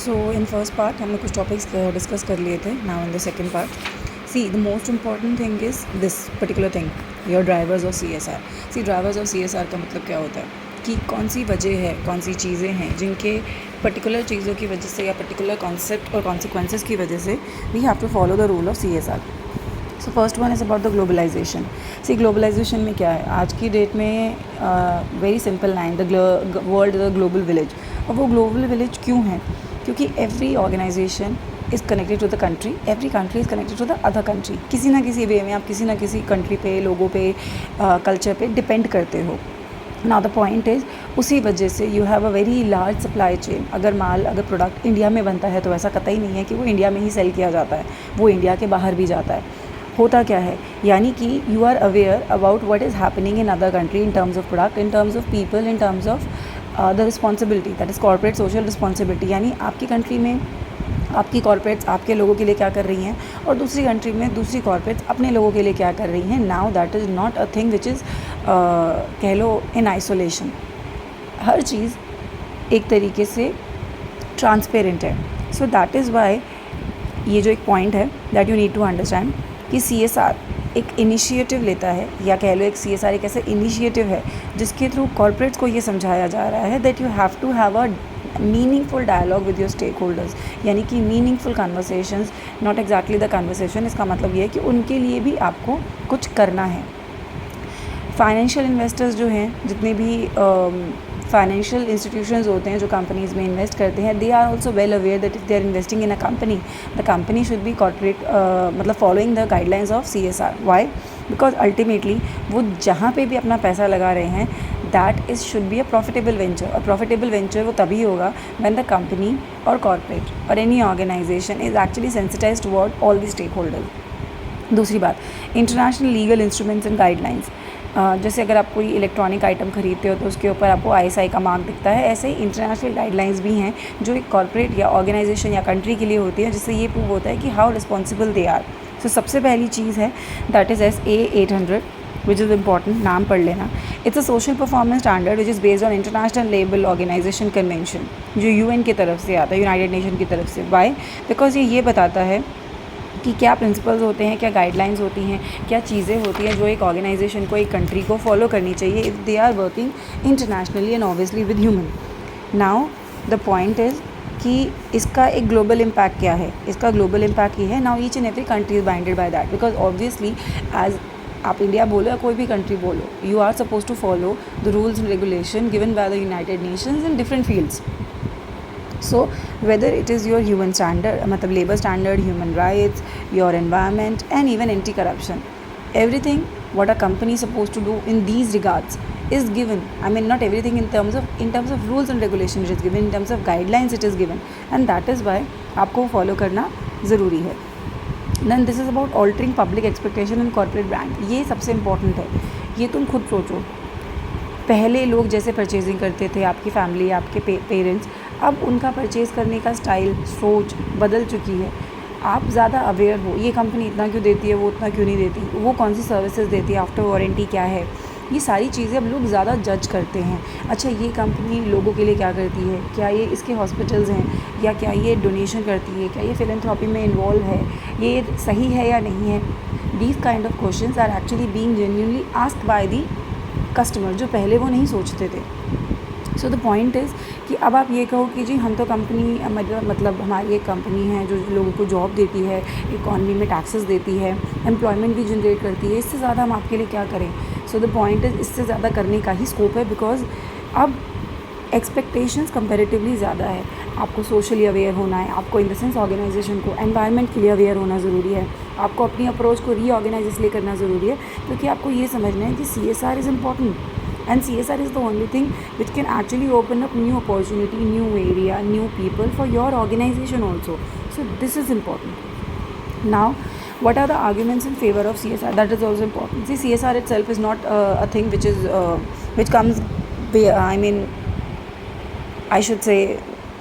So in first part हमने कुछ topics discuss कर लिए थे. Now in the second part, see the most important thing is this particular thing, your drivers और CSR. सी drivers और CSR का मतलब क्या होता है कि कौन सी वजह है, कौन सी चीज़ें हैं जिनके पर्टिकुलर चीज़ों की वजह से या पर्टिकुलर कॉन्सेप्ट और कॉन्सिक्वेंसेस की वजह से we have to follow the rule of CSR. So first one is about the globalization. See globalization में क्या है, आज की डेट में very simple line, the world is a global village. और वो ग्लोबल विलेज क्यों है? क्योंकि every organization is connected to the country, every country is connected to the other country. किसी ना किसी वे में आप किसी ना किसी कंट्री पे, लोगों पे, कल्चर पे डिपेंड करते हो. नाउ द पॉइंट इज़, उसी वजह से you have a very large supply chain. अगर प्रोडक्ट इंडिया में बनता है तो ऐसा कतई नहीं है कि वो इंडिया में ही सेल किया जाता है, वो इंडिया के बाहर भी जाता है. होता क्या है, यानी कि you are aware about what is happening in other country in terms of product, in terms of people, in terms of the responsibility, that is corporate social responsibility. यानी आपकी कंट्री में आपकी कॉर्पोरेट्स आपके लोगों के लिए क्या कर रही हैं और दूसरी कंट्री में दूसरी कॉर्पोरेट्स अपने लोगों के लिए क्या कर रही हैं. Now that is not a thing which is कह लो इन आइसोलेशन. हर चीज़ एक तरीके से ट्रांसपेरेंट है. सो दैट इज़ वाई ये जो एक पॉइंट है that you need to understand कि CSR एक इनिशिएटिव लेता है, या कह लो एक CSR एक ऐसा इनिशिएटिव है जिसके थ्रू कॉर्पोरेट्स को ये समझाया जा रहा है that you have to have a meaningful dialogue with your stakeholders. यानी कि meaningful conversations, not exactly the conversation. इसका मतलब ये है कि उनके लिए भी आपको कुछ करना है. फाइनेंशियल इन्वेस्टर्स जो हैं, जितने भी फाइनेंशियल इंस्टीट्यूशंस होते हैं जो कंपनीज़ में इन्वेस्ट करते हैं, they are also well aware that if they are investing in a company, the company should be corporate मतलब following the guidelines of CSR. Why? Because ultimately वो जहाँ पे भी अपना पैसा लगा रहे हैं, that is should be a profitable venture. और प्रॉफिटेबल वेंचर वो तभी होगा व्हेन द कंपनी और कॉर्पोरेट और any organisation is actually sensitised toward all the stakeholders. दूसरी बात, international legal instruments and guidelines. जैसे अगर आप कोई इलेक्ट्रॉनिक आइटम खरीदते हो तो उसके ऊपर आपको ISI का मार्क दिखता है, ऐसे ही इंटरनेशनल गाइडलाइंस भी हैं जो एक कॉर्पोरेट या ऑर्गेनाइजेशन या कंट्री के लिए होती है, जिससे ये प्रूव होता है कि how responsible they are. So सबसे पहली चीज़ है that is SA 800 which is important, नाम पढ़ लेना. It's a social performance standard which is based on international labour organization convention, जो UN की तरफ से आता है, यूनाइटेड नेशन की तरफ से. वाई? बिकॉज ये बताता है कि क्या प्रिंसिपल्स होते हैं, क्या गाइडलाइंस होती हैं, क्या चीज़ें होती हैं जो एक ऑर्गेनाइजेशन को, एक कंट्री को फॉलो करनी चाहिए if they are working internationally and obviously with human. Now the point is कि इसका एक ग्लोबल इम्पैक्ट क्या है. इसका ग्लोबल इम्पैक्ट ये है, now each and every country is binded by that, because obviously as आप इंडिया बोलो या कोई भी कंट्री बोलो, you are suppose to follow the rules and regulation given by the United Nations in different fields. So whether it is your human standard, मतलब labor standard, human rights, your environment, and even anti-corruption, everything what a company is supposed to do in these regards is given. I mean, not everything in terms of rules and regulations it is given, in terms of guidelines it is given, and that is why आपको follow करना ज़रूरी है. Then this is about altering public expectation and corporate brand. ये सबसे important है. ये तुम खुद सोचो, पहले लोग जैसे परचेजिंग करते थे, आपकी फैमिली, आपके पेरेंट्स, अब उनका परचेज़ करने का स्टाइल, सोच बदल चुकी है. आप ज़्यादा अवेयर हो, ये कंपनी इतना क्यों देती है, वो उतना क्यों नहीं देती, वो कौन सी सर्विसेज देती है, आफ्टर वारंटी क्या है, ये सारी चीज़ें अब लोग ज़्यादा जज करते हैं. अच्छा, ये कंपनी लोगों के लिए क्या करती है, क्या ये इसके हॉस्पिटल्स हैं, या क्या ये डोनेशन करती है, क्या ये फिलैंथ्रोपी में इन्वॉल्व है, ये सही है या नहीं है. These kind of questions are actually being genuinely asked by the customer, जो पहले वो नहीं सोचते थे. सो द पॉइंट इज़ कि अब आप ये कहो कि जी हम तो कंपनी, मतलब हमारी एक कंपनी है जो लोगों को जॉब देती है, इकॉनमी में टैक्सेस देती है, एम्प्लॉयमेंट भी जनरेट करती है, इससे ज़्यादा हम आपके लिए क्या करें. सो द पॉइंट इज़, इससे ज़्यादा करने का ही स्कोप है, बिकॉज अब एक्सपेक्टेशंस कंपैरेटिवली ज़्यादा है. आपको सोशली अवेयर होना है, आपको इन द सेंस ऑर्गेनाइजेशन को, एनवायरनमेंट के लिए अवेयर होना ज़रूरी है, आपको अपनी अप्रोच को रीऑर्गेनाइज इसलिए करना ज़रूरी है क्योंकि आपको ये समझना है कि CSR is important, and CSR is the only thing which can actually open up new opportunity, new area, new people for your organization also. So this is important. Now what are the arguments in favor of CSR? That is also important. See, CSR itself is not a thing which is which comes, I mean, I should say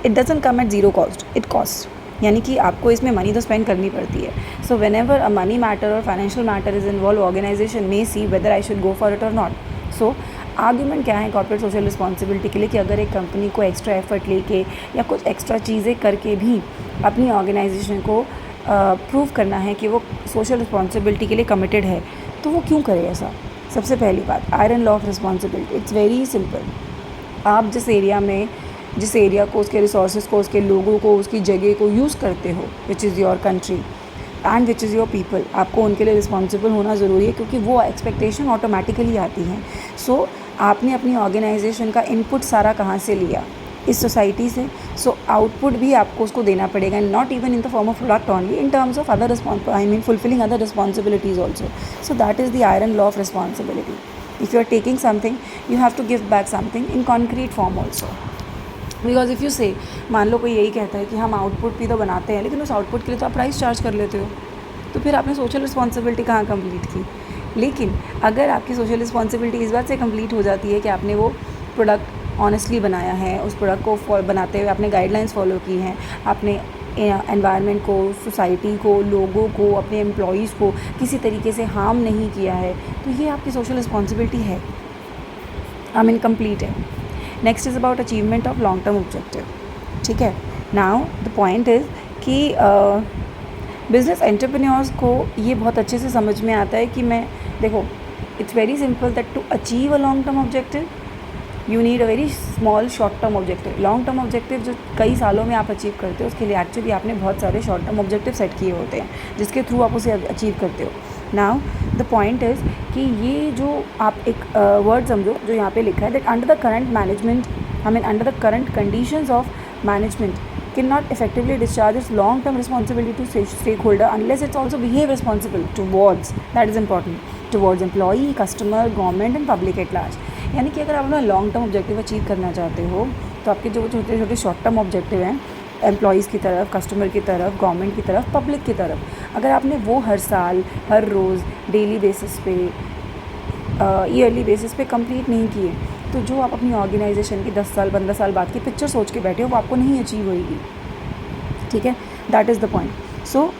it doesn't come at zero cost, it costs. यानी कि आपको इसमें money तो spend करनी पड़ती है. So whenever a money matter और financial matter is involve, organisation may see whether I should go for it और नॉट. सो आर्ग्यूमेंट क्या है कॉर्पोरेट सोशल रिस्पॉन्सिबिलिटी के लिए कि अगर एक कंपनी को एक्स्ट्रा एफर्ट लेके या कुछ एक्स्ट्रा चीज़ें करके भी अपनी ऑर्गेनाइजेशन को प्रूव करना है कि वो सोशल रिस्पॉन्सिबिलिटी के लिए कमिटेड है, तो वो क्यों करे ऐसा। सबसे पहली बात, iron law of responsibility, it's very simple. आप जिस एरिया को, उसके रिसोर्सेज को, उसके लोगों को, उसकी जगह को यूज़ करते हो, which is your country and which is your people, आपको उनके लिए रिस्पॉन्सिबल होना ज़रूरी है, क्योंकि वो एक्सपेक्टेशन ऑटोमेटिकली आती हैं। सो आपने अपनी ऑर्गेनाइजेशन का इनपुट सारा कहाँ से लिया, इस सोसाइटी से। सो आउटपुट भी आपको उसको देना पड़ेगा, not even in the form of product only, in terms of other fulfilling other responsibilities also. So that is the iron law of responsibility. If you are taking something, you have to give back something in concrete form also. Because if you say, मान लो कोई यही कहता है कि हम output भी तो बनाते हैं, लेकिन उस आउटपुट के लिए तो आप प्राइस चार्ज कर लेते हो, तो फिर आपने सोशल रिस्पॉन्सिबिलिटी कहाँ कंप्लीट की। लेकिन अगर आपकी सोशल रिस्पॉन्सिबिलिटी इस बात से कंप्लीट हो जाती है कि आपने वो प्रोडक्ट ऑनेस्टली बनाया है, उस प्रोडक्ट को बनाते हुए आपने गाइडलाइंस फॉलो की हैं, आपने एनवायरनमेंट को, सोसाइटी को, लोगों को, अपने एम्प्लॉयज़ को किसी तरीके से हार्म नहीं किया है, तो ये आपकी सोशल रिस्पॉन्सिबिलिटी है, कंप्लीट है। Next is about achievement of long term objective. ठीक है, नाउ द पॉइंट इज़ कि बिज़नेस एंटरप्रेन्योर्स को ये बहुत अच्छे से समझ में आता है कि देखो, it's very simple that to achieve a long term objective you need a very small short term objective. Long term objective जो कई सालों में आप अचीव करते हो, उसके लिए एक्चुअली आपने बहुत सारे शॉर्ट टर्म ऑब्जेक्टिव सेट किए होते हैं, जिसके थ्रू आप उसे अचीव करते हो। नाउ द पॉइंट इज़ कि ये जो आप एक वर्ड समझो जो यहाँ पे लिखा है, that under the current management, under the current conditions of management can not effectively discharge its long-term responsibility to stakeholder unless it's also behave responsible towards, that is important, towards employee, customer, government and public at large। यानी कि अगर आप अपना long term objective achieve करना चाहते हो, तो आपके जो छोटे छोटे शॉर्ट टर्म ऑब्जेक्टिव हैं, एम्प्लॉयज़ की तरफ, कस्टमर की तरफ, गवर्नमेंट की तरफ, पब्लिक की तरफ, अगर आपने वो हर साल, हर रोज़, डेली बेसिस पे, ईयरली बेसिस पे कंप्लीट नहीं किए, तो जो आप अपनी ऑर्गेनाइजेशन की 10 साल 15 साल बाद की पिक्चर सोच के बैठे हो, वो आपको नहीं अचीव होएगी। ठीक है, that is the point. So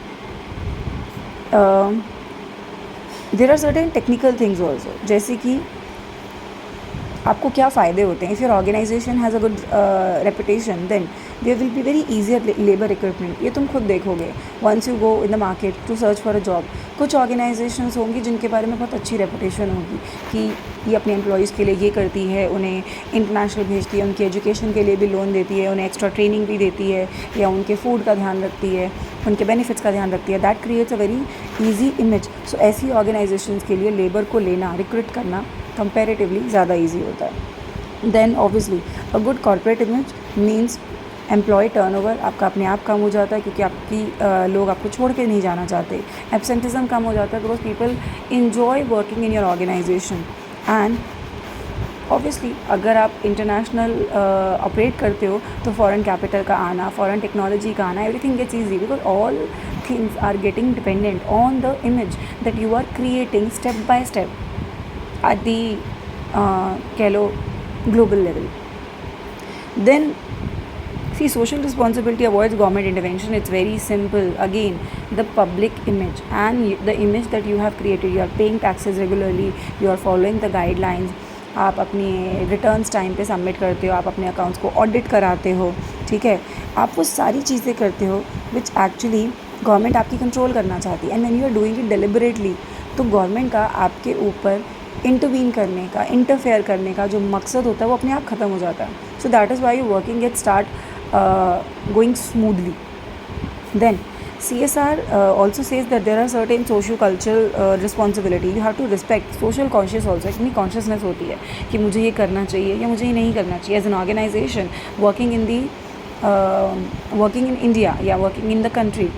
there are certain technical things also, जैसे कि आपको क्या फ़ायदे होते हैं। If your organisation has a good reputation, then there will be very easier labour recruitment. ये तुम खुद देखोगे once you go in the market to search for a job. कुछ ऑर्गेनाइजेशंस होंगी जिनके बारे में बहुत अच्छी रेपुटेशन होगी कि ये अपने एम्प्लॉयज़ के लिए ये करती है, उन्हें इंटरनेशनल भेजती है, उनकी एजुकेशन के लिए भी लोन देती है, उन्हें एक्स्ट्रा ट्रेनिंग भी देती है, या उनके फूड का ध्यान रखती है, उनके बेनिफिट्स का ध्यान रखती है। That creates a very easy image. So ऐसी ऑर्गेनाइजेशंस के लिए लेबर को लेना, रिक्रूट करना कंपैरेटिवली ज़्यादा ईजी होता है। Then obviously a good corporate image means employ turnover आपका अपने आप कम हो जाता है, क्योंकि आपकी लोग आपको छोड़ के नहीं जाना चाहते। एब्सेंटिज्म कम हो जाता है because people enjoy working in your organisation. And obviously अगर आप इंटरनेशनल ऑपरेट करते हो, तो फॉरेन कैपिटल का आना, फॉरेन टेक्नोलॉजी का आना, everything gets easy because all things are getting dependent on the image that you are creating step by step at the कह लो global level. Then see, social responsibility avoids government intervention. It's very simple. Again, the public image and the image that you have created. You are paying taxes regularly, you are following the guidelines, आप अपनी returns time पे submit करते हो, आप अपने accounts को audit कराते हो। ठीक है, आप वो सारी चीज़ें करते हो विच एक्चुअली गवर्नमेंट आपकी कंट्रोल करना चाहती है। And when you are doing it deliberately, तो गवर्नमेंट का आपके ऊपर इंटरवीन करने का, इंटरफेयर करने का जो मकसद होता है, वो अपने आप ख़त्म हो जाता है। So that is why you working get start going smoothly. Then CSR also says that there are certain socio-cultural responsibility. You have to respect social conscious also. इतनी consciousness होती है कि मुझे ये करना चाहिए या मुझे ये नहीं करना चाहिए। As an organization working in India या working in the country,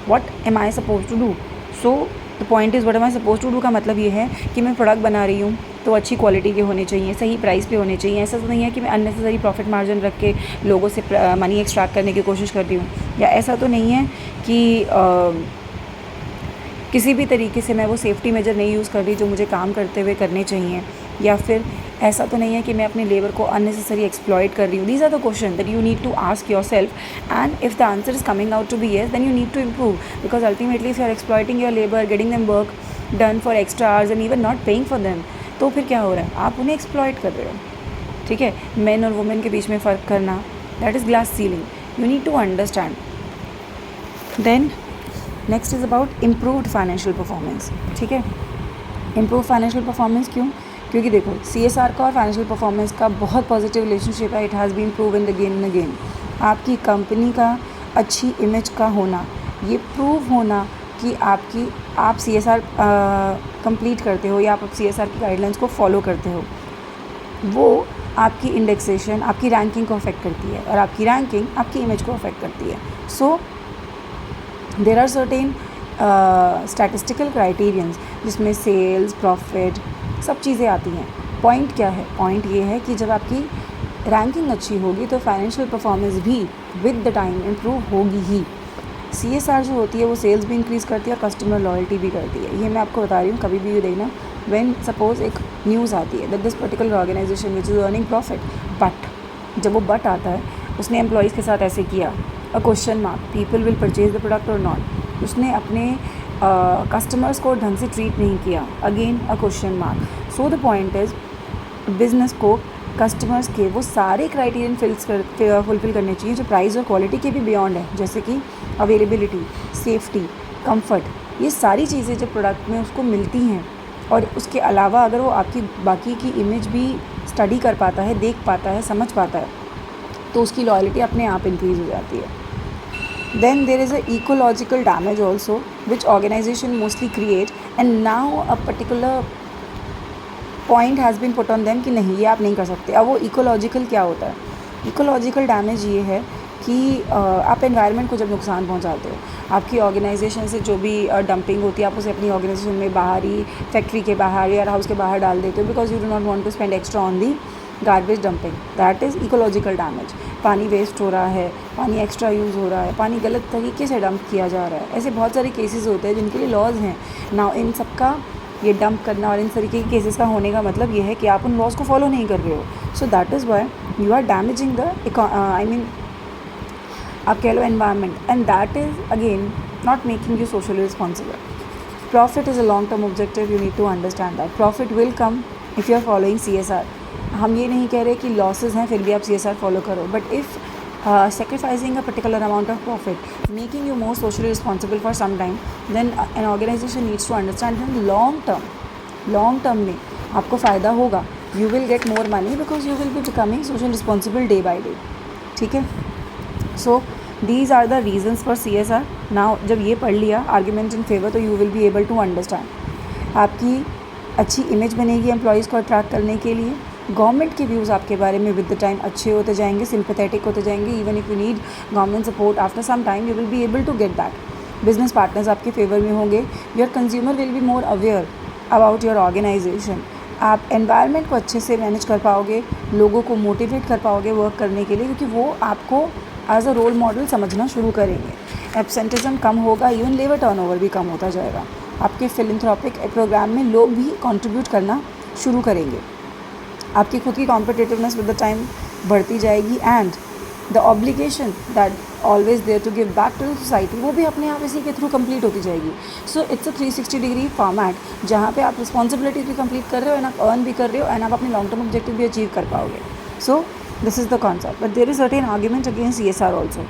what am I supposed to do? So the point is, what am I supposed to do का मतलब ये है कि मैं प्रोडक्ट बना रही हूँ तो अच्छी क्वालिटी के होने चाहिए, सही प्राइस पे होने चाहिए। ऐसा तो नहीं है कि मैं अननेसेसरी प्रॉफिट मार्जिन रख के लोगों से मनी एक्सट्रैक्ट करने की कोशिश करती हूँ, या ऐसा तो नहीं है कि किसी भी तरीके से मैं वो सेफ्टी मेजर नहीं यूज़ कर रही जो मुझे काम करते हुए करने चाहिए, या फिर ऐसा तो नहीं है कि मैं अपने लेबर को अननेसेसरी एक्सप्लॉइट कर रही हूँ। These are the question that you need to ask yourself, and if the answer is coming out to be yes, then you need to improve, because ultimately if you are exploiting your labour, getting them work done for extra hours and even not paying for them, तो फिर क्या हो रहा है, आप उन्हें exploit कर रहे हो, ठीक है। मेन और वुमेन के बीच में फ़र्क करना, that is glass ceiling, you need to understand. Then next is about improved financial performance, ठीक है। इम्प्रूव फाइनेंशियल परफॉर्मेंस क्यों? क्योंकि देखो CSR का और फाइनेंशियल परफॉर्मेंस का बहुत पॉजिटिव रिलेशनशिप है। It has been proven again and again. आपकी कंपनी का अच्छी इमेज का होना, ये प्रूव होना कि आप CSR कंप्लीट करते हो या आप CSR की गाइडलाइंस को फॉलो करते हो, वो आपकी इंडेक्सेशन, आपकी रैंकिंग को अफेक्ट करती है, और आपकी रैंकिंग आपकी इमेज को अफेक्ट करती है। So there are certain statistical criterions जिसमें सेल्स, प्रॉफिट, सब चीज़ें आती हैं। पॉइंट क्या है? पॉइंट ये है कि जब आपकी रैंकिंग अच्छी होगी तो फाइनेंशियल परफॉर्मेंस भी विद द टाइम इम्प्रूव होगी ही। CSR जो होती है वो सेल्स भी इंक्रीज़ करती है और कस्टमर लॉयल्टी भी करती है। ये मैं आपको बता रही हूँ, कभी भी ये देखना, व्हेन सपोज़ एक न्यूज़ आती है that this particular organisation which is earning profit, but जब वो बट आता है, उसने एम्प्लॉयज़ के साथ ऐसे किया, a question mark, people will purchase the product और नॉट, उसने अपने कस्टमर्स को ढंग से ट्रीट नहीं किया, again a question mark. So the point is business को कस्टमर्स के वो सारे क्राइटेरियन फुलफ़िल करने चाहिए जो प्राइस और क्वालिटी के भी बियॉन्ड है, जैसे कि अवेलेबिलिटी, सेफ्टी, कंफर्ट, ये सारी चीज़ें जब प्रोडक्ट में उसको मिलती हैं, और उसके अलावा अगर वो आपकी बाकी की इमेज भी स्टडी कर पाता है, देख पाता है, समझ पाता है, तो उसकी लॉयल्टी अपने आप इंक्रीज़ हो जाती है। Then there is a ecological damage also which organization mostly create, and now a particular point has been put on them कि नहीं, ये आप नहीं कर सकते। अब वो इकोलॉजिकल क्या होता है? इकोलॉजिकल डैमेज ये है कि आप एनवायरनमेंट को जब नुकसान पहुंचाते हो, आपकी ऑर्गेनाइजेशन से जो भी डंपिंग होती है, आप उसे अपनी ऑर्गेनाइजेशन में बाहर ही, फैक्ट्री के बाहर या हाउस के बाहर डाल देते हो, because you do not want to spend extra on the garbage dumping, that is ecological damage. पानी वेस्ट हो रहा है, पानी एक्स्ट्रा यूज़ हो रहा है, पानी गलत तरीके से डंप किया जा रहा है, ऐसे बहुत सारे केसेस होते हैं जिनके लिए लॉज हैं ना। इन सब का ये डंप करना और इन तरीके के केसेस का होने का मतलब ये है कि आप उन लॉज को फॉलो नहीं कर रहे हो। So that is why you are damaging the I mean आप कह लो environment, and that is again not making you socially responsible. Profit is a long term objective, you need to understand that profit will come if you are following CSR। हम ये नहीं कह रहे कि losses हैं फिर भी आप CSR फॉलो करो, but if sacrificing a particular amount of profit, making you more socially responsible for some time, then an organization needs to understand that long term में आपको फ़ायदा होगा, you will get more money because you will be becoming social responsible day by day, ठीक है। So these are the reasons for CSR. Now जब ये पढ़ लिया argument in favor, तो you will be able to understand। आपकी अच्छी image बनेगी एम्प्लॉयज़ को अट्रैक्ट करने के लिए, गवर्नमेंट के व्यूज़ आपके बारे में विद द टाइम अच्छे होते जाएंगे, सिंपैथेटिक होते जाएंगे, even if you need government support after some time you will be able to get that. Business partners आपके फेवर में होंगे, your consumer will be more aware about your organisation. आप environment को अच्छे से मैनेज कर पाओगे, लोगों को मोटिवेट कर पाओगे वर्क करने के लिए, क्योंकि वो आपको एज अ रोल मॉडल समझना शुरू करेंगे। एब्सेंटिज्म कम होगा, इवन लेबर टर्नओवर भी कम होता जाएगा। आपके फिलैंथ्रोपिक प्रोग्राम में लोग भी कंट्रीब्यूट करना शुरू करेंगे, आपकी खुद की कॉम्पिटिटिवनेस विद द टाइम बढ़ती जाएगी, and the obligation that always there to give back to the society, वो भी अपने आप इसी के थ्रू कंप्लीट होती जाएगी। So it's a 360 degree format जहाँ पे आप रिस्पॉन्सिबिलिटी भी कंप्लीट कर रहे हो, एंड आप अर्न भी कर रहे हो, एंड आप अपने लॉन्ग टर्म ऑब्जेक्टिव भी अचीव कर पाओगे। So this is the concept, but there is certain argument against CSR also.